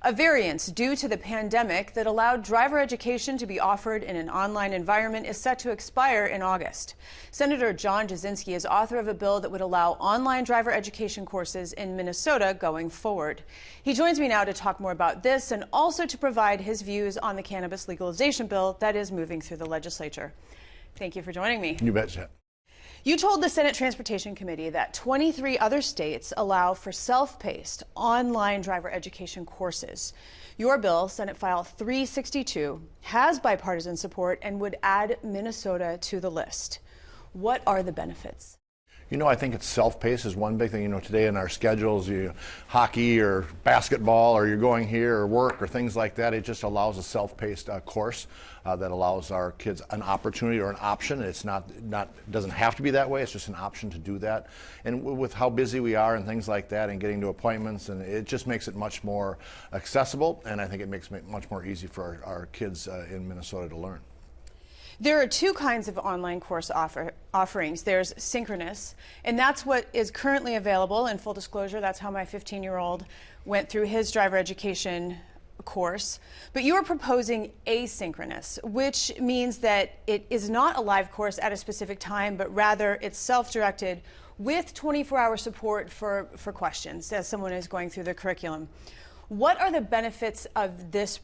A variance due to the pandemic that allowed driver education to be offered in an online environment is set to expire in August. Senator John Jasinski is author of a bill that would allow online driver education courses in Minnesota going forward. He joins me now to talk more about this and also to provide his views on the cannabis legalization bill that is moving through the legislature. Thank you for joining me. You betcha. You told the Senate Transportation Committee that 23 other states allow for self-paced online driver education courses. Your bill, Senate File 362, has bipartisan support and would add Minnesota to the list. What are the benefits? You know, I think it's self-paced is one big thing. You know, today in our schedules, hockey or basketball, or you're going here or work or things like that, it just allows a self-paced course that allows our kids an opportunity or an option. It's doesn't have to be that way. It's just an option to do that. And with how busy we are and things like that and getting to appointments, and it just makes it much more accessible, and I think it makes it much more easy for our kids in Minnesota to learn. There are two kinds of online course offerings. There's synchronous, and that's what is currently available. In full disclosure, that's how my 15-year-old went through his driver education course. But you are proposing asynchronous, which means that it is not a live course at a specific time, but rather it's self-directed with 24-hour support for questions as someone is going through the curriculum. What are the benefits of this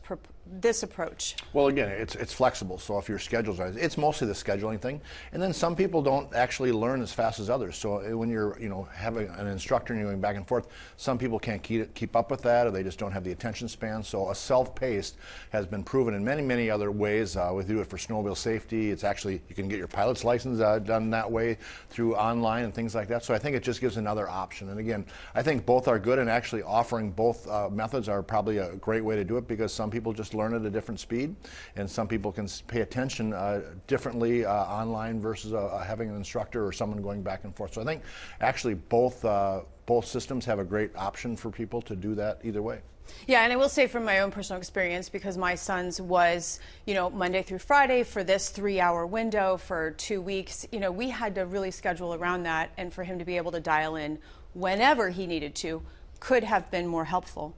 approach? Well, again, it's flexible. So if your schedules are, it's mostly the scheduling thing. And then some people don't actually learn as fast as others. So when you're, having an instructor and you're going back and forth, some people can't keep up with that, or they just don't have the attention span. So a self-paced has been proven in many, many other ways. We do it for snowmobile safety. It's actually, you can get your pilot's license done that way through online and things like that. So I think it just gives another option. And again, I think both are good, and actually offering both methods are probably a great way to do it, because some people just learn at a different speed, and some people can pay attention differently online versus having an instructor or someone going back and forth. So I think actually both systems have a great option for people to do that either way. Yeah, and I will say from my own personal experience, because my son's was, Monday through Friday for this 3-hour window for 2 weeks, we had to really schedule around that, and for him to be able to dial in whenever he needed to could have been more helpful.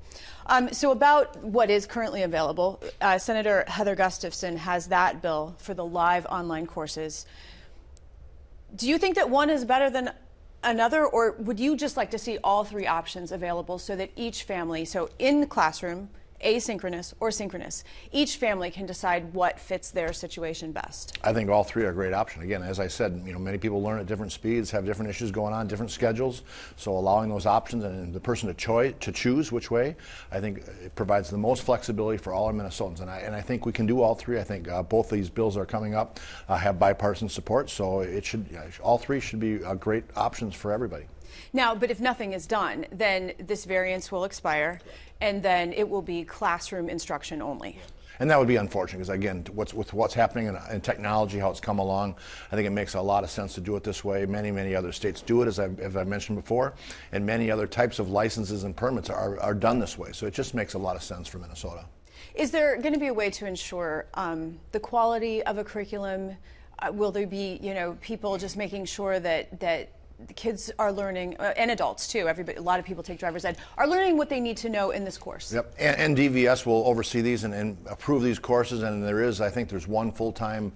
So about what is currently available, Senator Heather Gustafson has that bill for the live online courses. Do you think that one is better than another, or would you just like to see all three options available so that each family, so in the classroom, asynchronous or synchronous, each family can decide what fits their situation best? I think all three are a great option. Again, as I said, many people learn at different speeds, have different issues going on, different schedules. So allowing those options and the person to choose which way, I think it provides the most flexibility for all our Minnesotans. And I think we can do all three. I think both these bills are coming up, have bipartisan support. So all three should be great options for everybody. Now, but if nothing is done, then this variance will expire, and then it will be classroom instruction only. And that would be unfortunate, because again, with what's happening in technology, how it's come along, I think it makes a lot of sense to do it this way. Many, many other states do it, as I mentioned before, and many other types of licenses and permits are done this way. So it just makes a lot of sense for Minnesota. Is there going to be a way to ensure the quality of a curriculum? Will there be, people just making sure that the kids are learning, and adults too, a lot of people take driver's ed, are learning what they need to know in this course? Yep, and DVS will oversee these and approve these courses, and I think there's one full-time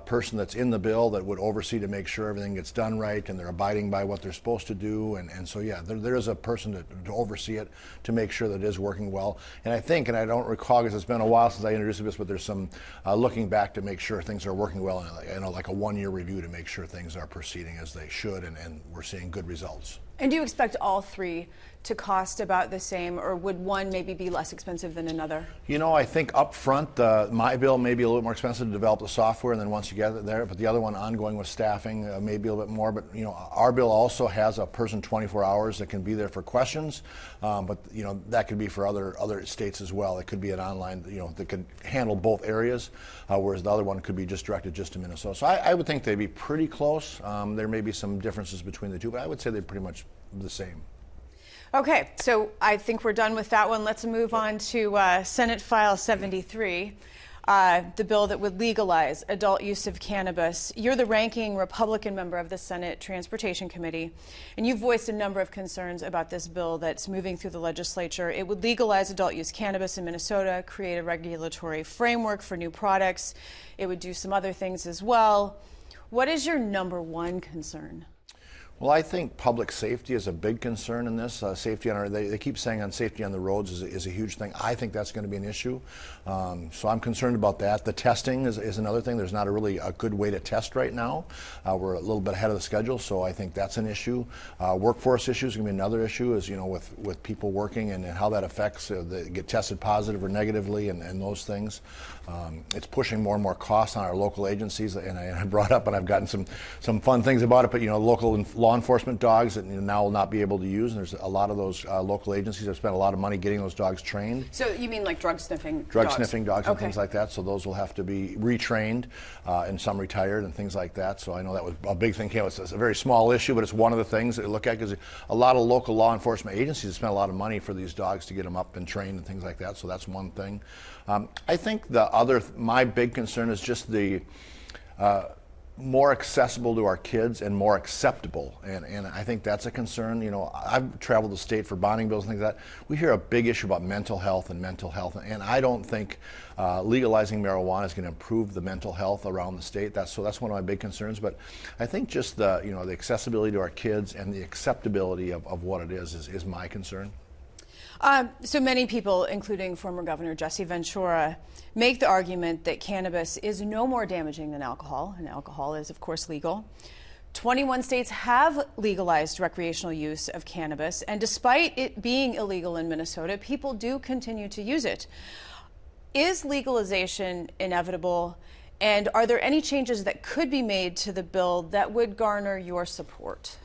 person that's in the bill that would oversee to make sure everything gets done right and they're abiding by what they're supposed to do, and so yeah, there is a person to oversee it to make sure that it is working well. And I think, and I don't recall because it's been a while since I introduced this, but there's some looking back to make sure things are working well, and like a one-year review to make sure things are proceeding as they should, and we're seeing good results. And do you expect all three to cost about the same, or would one maybe be less expensive than another? I think up front, my bill may be a little more expensive to develop the software, and then once you get it there, but the other one ongoing with staffing may be a little bit more. But our bill also has a person 24 hours that can be there for questions, but that could be for other states as well. It could be an online, that could handle both areas, whereas the other one could be just directed just to Minnesota. So I would think they'd be pretty close. There may be some differences between the two, but I would say they're pretty much the same. Okay, so I think we're done with that one. Let's move on to Senate File 73. the bill that would legalize adult use of cannabis. You're the ranking Republican member of the Senate Transportation Committee, and you've voiced a number of concerns about this bill that's moving through the legislature. It would legalize adult use cannabis in Minnesota, create a regulatory framework for new products. It would do some other things as well. What is your number one concern? Well, I think public safety is a big concern in this. Safety they keep saying on safety on the roads is a huge thing. I think that's going to be an issue. So I'm concerned about that. The testing is another thing. There's not a good way to test right now. We're a little bit ahead of the schedule, so I think that's an issue. Workforce issues is going to be another issue, is, with people working and how that affects, they get tested positive or negatively and those things. It's pushing more and more costs on our local agencies, and I brought up, and I've gotten some fun things about it, but local law enforcement dogs that now will not be able to use, and there's a lot of those local agencies have spent a lot of money getting those dogs trained. So you mean like drug sniffing dogs? Drug sniffing dogs and Okay. things like that, so those will have to be retrained, and some retired and things like that. So I know that was a big thing. It's a very small issue, but it's one of the things that you look at, because a lot of local law enforcement agencies have spent a lot of money for these dogs to get them up and trained and things like that, so that's one thing. I think my big concern is just the more accessible to our kids and more acceptable, and I think that's a concern. I've traveled the state for bonding bills and things like that. We hear a big issue about mental health, and I don't think legalizing marijuana is going to improve the mental health around the state. That's one of my big concerns. But I think just the accessibility to our kids and the acceptability of what it is my concern. So many people, including former Governor Jesse Ventura, make the argument that cannabis is no more damaging than alcohol, and alcohol is, of course, legal. 21 states have legalized recreational use of cannabis, and despite it being illegal in Minnesota, people do continue to use it. Is legalization inevitable, and are there any changes that could be made to the bill that would garner your support?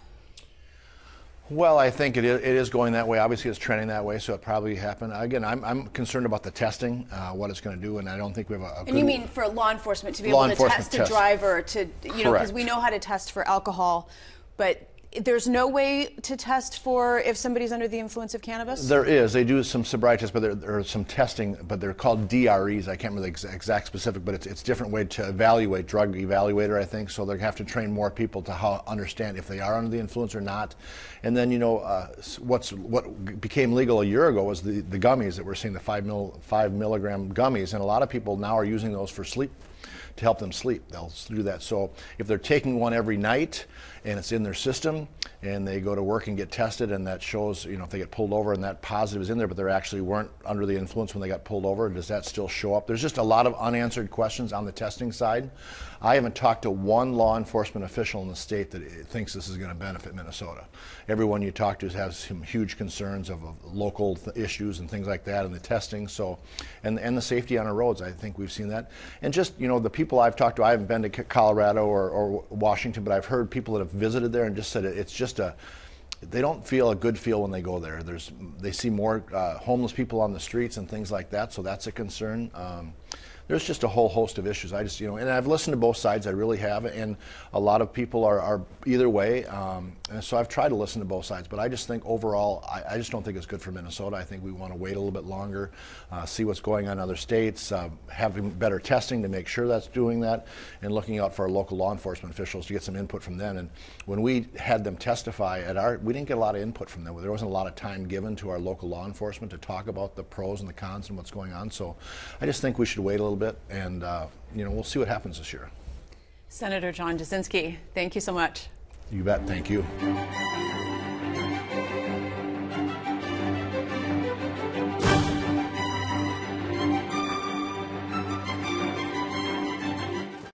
Well, I think it is going that way. Obviously, it's trending that way, so it probably happened. Again, I'm concerned about the testing, what it's going to do, and I don't think we have a good... And you mean for law enforcement to be able to test a driver, to, because we know how to test for alcohol, but there's no way to test for if somebody's under the influence of cannabis? There is. They do some sobriety tests, but there are some testing, but they're called DREs. I can't remember the exact specific, but it's a different way to evaluate, drug evaluator, I think. So they have to train more people to understand if they are under the influence or not. And then, what became legal a year ago was the gummies that we're seeing, the 5 milligram gummies, and a lot of people now are using those for sleep, to help them sleep. They'll do that. So if they're taking one every night and it's in their system and they go to work and get tested, and that shows, if they get pulled over and that positive is in there, but they actually weren't under the influence when they got pulled over, does that still show up? There's just a lot of unanswered questions on the testing side. I haven't talked to one law enforcement official in the state that thinks this is going to benefit Minnesota. Everyone you talk to has some huge concerns of local issues and things like that, and the testing. So, and the safety on our roads, I think we've seen that. And just, the people I've talked to, I haven't been to Colorado or Washington, but I've heard people that have visited there and just said it's just they don't feel a good feel when they go there. They see more homeless people on the streets and things like that, so that's a concern. There's just a whole host of issues. And I've listened to both sides, I really have, and a lot of people are either way, and so I've tried to listen to both sides, but I just think overall, I just don't think it's good for Minnesota. I think we want to wait a little bit longer, see what's going on in other states, having better testing to make sure that's doing that, and looking out for our local law enforcement officials to get some input from them. And when we had them testify we didn't get a lot of input from them. There wasn't a lot of time given to our local law enforcement to talk about the pros and the cons and what's going on. So I just think we should wait a little bit, and we'll see what happens this year. Senator John Jasinski, thank you so much. You bet. Thank you.